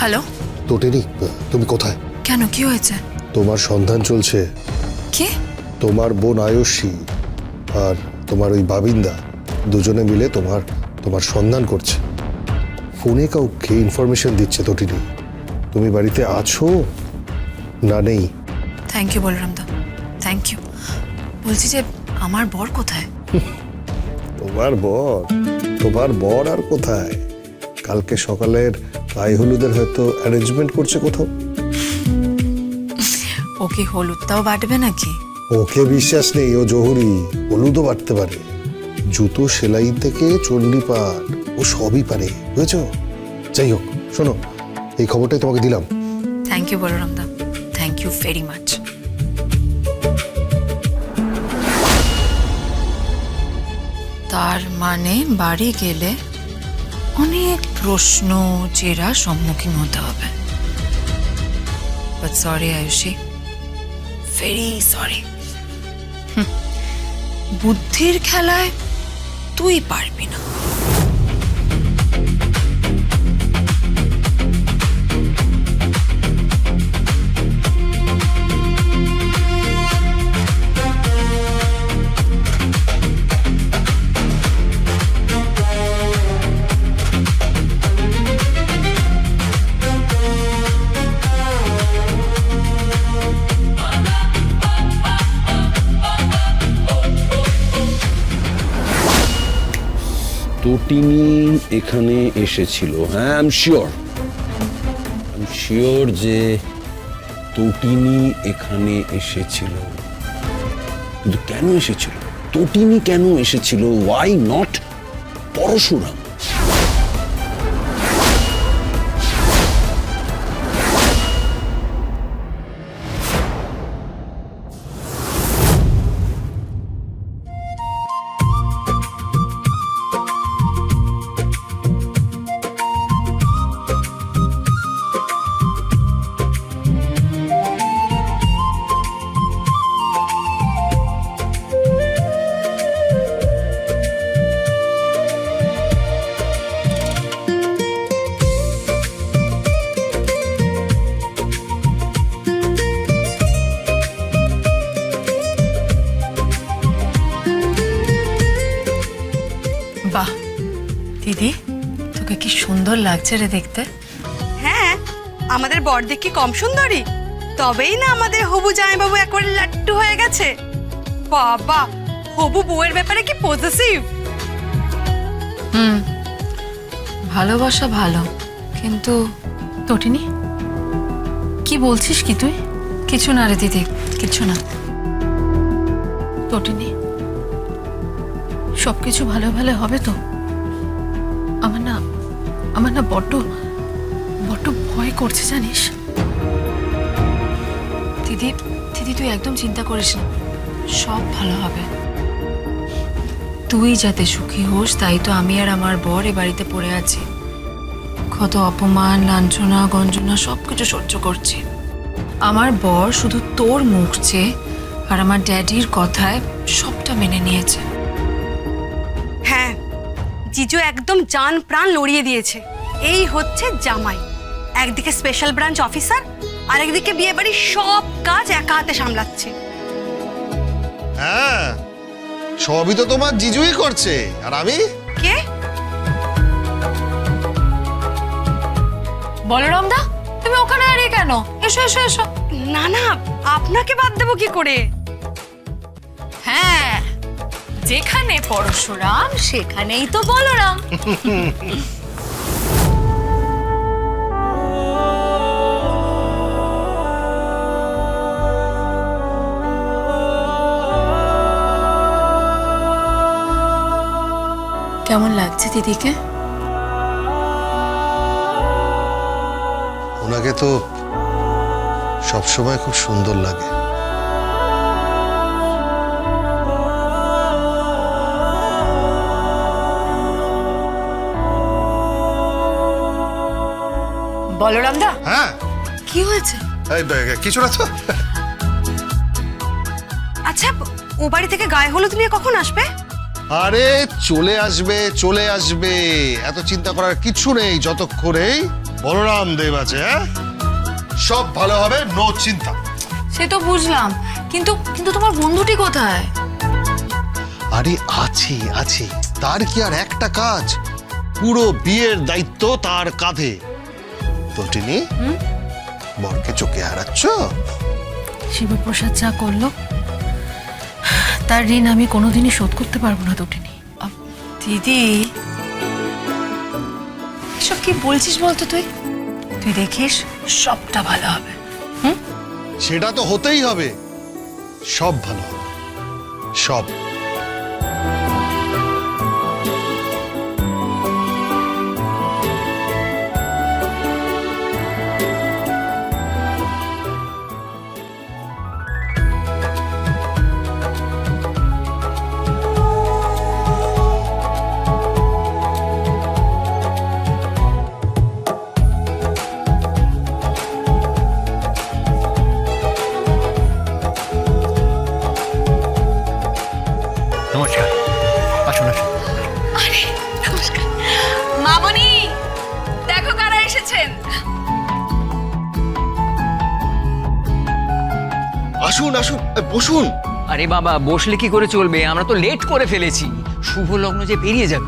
Hello. তোটেনি, তুমি কোথায়? কেন, কি হয়েছে? তোমার সন্ধান চলছে। কি? তোমার বোন আয়ুষী আর তোমার ওই বাবিন্দা দুজনে মিলে তোমার সন্ধান করছে। ফোনে কাউকে ইনফরমেশন দিচ্ছে তোটিনি। তুমি বাড়িতে আছো না নেই? থ্যাংক ইউ বলরাম দা, থ্যাংক ইউ। বলছি যে আমার বর কোথায়? তোমার বর আর কোথায়? কালকে সকালের গায়ে হলুদের হয়তো অ্যারেঞ্জমেন্ট করছে কোথাও। ও কি হলুদটাও বাটবে নাকি? ওকে বিশ্বাস নেই, ও জহুরি, হলুদও বাটতে পারে। জুতো সেলাই থেকে চণ্ডীপাঠ ও সবই পারে, বুঝেছো? যাই হোক, শোনো, এই খবরটাই তোমাকে দিলাম। থ্যাংক ইউ বলরাম দা, থ্যাংক ইউ ভেরি মাচ। তার মানে বাড়ি গেলে অনেক প্রশ্ন জেরা সম্মুখীন হতে হবে। But sorry Ayushi, very sorry. বুদ্ধির খেলায় তুই পারবি না। তটিনী এখানে এসেছিল, হ্যাঁ আই এম শিওর যে তটিনী এখানে এসেছিল। কিন্তু কেন এসেছিল? তটিনী কেন এসেছিল? Why not Parashuram? বাহ দিদি, তোকে কি সুন্দর লাগছে রে দেখতে। হ্যাঁ, আমাদের বড়দি কি কম সুন্দরী? তবেই না আমাদের হবু জামাইবাবু একবারে লাট্টু হয়ে গেছে। বাবা, হবু বউয়ের ব্যাপারে কি পজেসিভ। ভালোবাসা ভালো, কিন্তু তটিনী কি বলছিস কি তুই? কিছু না রে দিদি, কিছু না। তটিনী, সবকিছু ভালো ভালো হবে তো? আমার না বড্ড ভয় করছে জানিস। দিদি দিদি তুই একদম চিন্তা করিস না, সব ভালো হবে। তুই যাতে সুখী হোস তাই তো আমি আর আমার বর এ বাড়িতে পড়ে আছি। কত অপমান, লাঞ্ছনা, গঞ্জনা সবকিছু সহ্য করছি। আমার বর শুধু তোর মুখ চেয়ে আর আমার ড্যাডির কথায় সবটা মেনে নিয়েছে। হ্যাঁ, জিজু একদম জান প্রাণ লড়িয়ে দিয়েছে। এই হচ্ছে জামাই, একদিকে স্পেশাল ব্রাঞ্চ অফিসার আর একদিকে বিয়ে বাড়ির সব কাজ একা হাতে সামলাচ্ছে। হ্যাঁ, সবই তো তোমার জিজুই করছে, আর আমি? কে? বলরাম দা, তুমি ওখানে দাঁড়িয়ে কেন? এসো এসো এসো। না না, আপনাকে বাদ দেবো কি করে? হ্যাঁ, যেখানে পরশুরাম সেখানেই তো বলরাম। কেমন লাগছে দিদিকে? ওনাকে তো সবসময় খুব সুন্দর লাগে। বলরাম দা, হ্যাঁ, কি হয়েছে? কিছু না তো। আচ্ছা, ও বাড়ি থেকে গায়ে হলুদ নিয়ে কখন আসবে? আরে চলে আসবে চলে আসবে, এত চিন্তা করার কিছু নেই। যতক্ষণেই বলরাম দেব আছে, হ্যাঁ? সব ভালো হবে, নো চিন্তা। সে তো বুঝলাম, কিন্তু কিন্তু তোমার বন্ধুটি কোথায়? আরে আছে আছে, তার কি আর একটা কাজ? পুরো বিয়ের দায়িত্ব তার কাঁধে। তটিনী, বরকে চোখে হারাচ্ছ? শিবপ্রসাদ যা করলো তার ঋণ আমি কোনোদিনই শোধ করতে পারবো না তটিনী। দিদি, এসব কি বলছিস বলতো? তুই দেখিস সবটা ভালো হবে। সেটা তো হতেই হবে, সব ভালো হবে, সব। নমস্কার, আসুন আসুন। আরে নমস্কার মামনি, দেখো কারা এসেছেন। আসুন আসুন, বসুন। আরে বাবা, বসলে কি করে চলবে? আমরা তো লেট করে ফেলেছি, শুভ লগ্ন যে পেরিয়ে যাবে।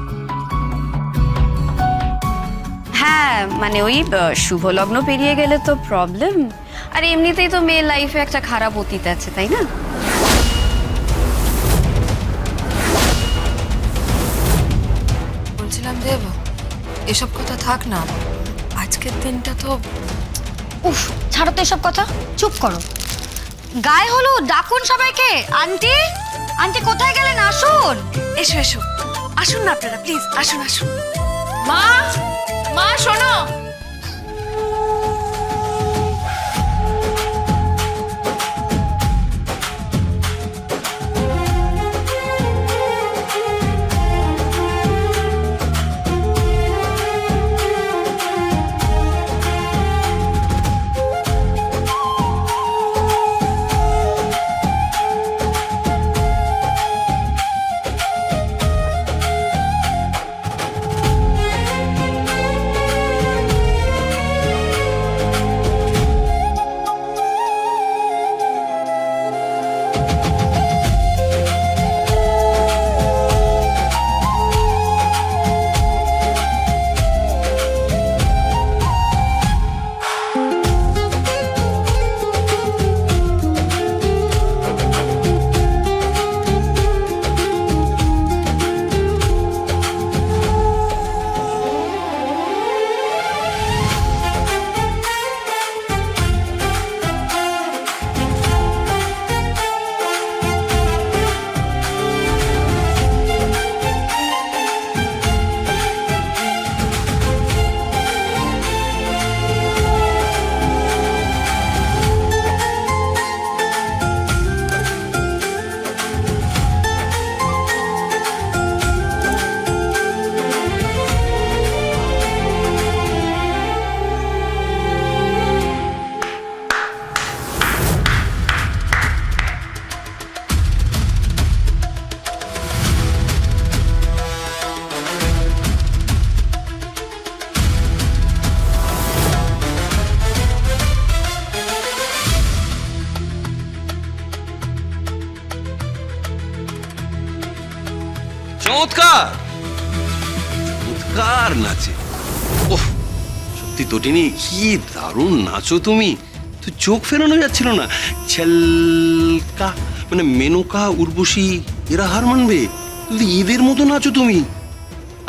হ্যাঁ মানে ওই শুভ লগ্ন পেরিয়ে গেলে তো প্রবলেম। আর এমনিতেই তো মেয়ের লাইফে একটা খারাপ অতীত আছে, তাই না? বলছিলাম দেব, এসব কথা থাক না, আজকের দিনটা তো। উফ, ছাড়ো তো এসব কথা, চুপ করো। গায়ে হলো, ডাকুন সবাইকে। আন্টি, আন্টি কোথায় গেলেন? আসুন। এসো এসো, আসুন না আপনারা, প্লিজ আসুন আসুন। মা, মা শোনো। চমৎকার চমৎকার নাচে। ওহ, সত্যি তটিনী, কি দারুণ নাচো তুমি। তো চোখ ফেরানো যাচ্ছিল না। ছলকা মানে মেনকা, উর্বশী এরা হার মানবে? তুমি ঈদের মতো নাচো তুমি।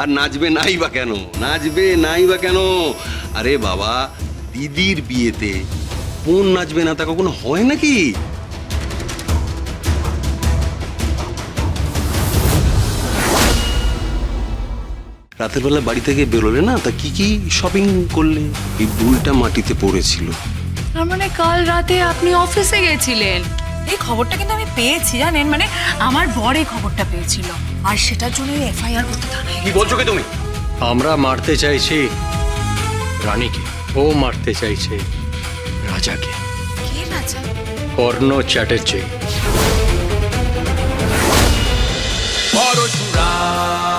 আর নাচবে নাই বা কেন? নাচবে নাই বা কেন? আরে বাবা, দিদির বিয়েতে বোন নাচবে না তা কখনো হয় নাকি? রাতের বেলা বাড়ি থেকে বেরোলে না, তা কি কি শপিং করলে? এই দুলটা মাটিতে পড়েছিল। তার মানে কাল রাতে আপনি অফিসে গেছিলেন? এই খবরটা কিন্তু আমি পেয়েছি জানেন, মানে আমার বর এই খবরটা পেয়েছিল, আর সেটার জন্য এফআইআর করতে থানায়। কি বলছো কি তুমি? আমরা মারতে চাইছি রানীকে, ও মারতে চাইছে রাজাকে। কে রাজা? কর্ণ চ্যাটার্জি। পরশুরাম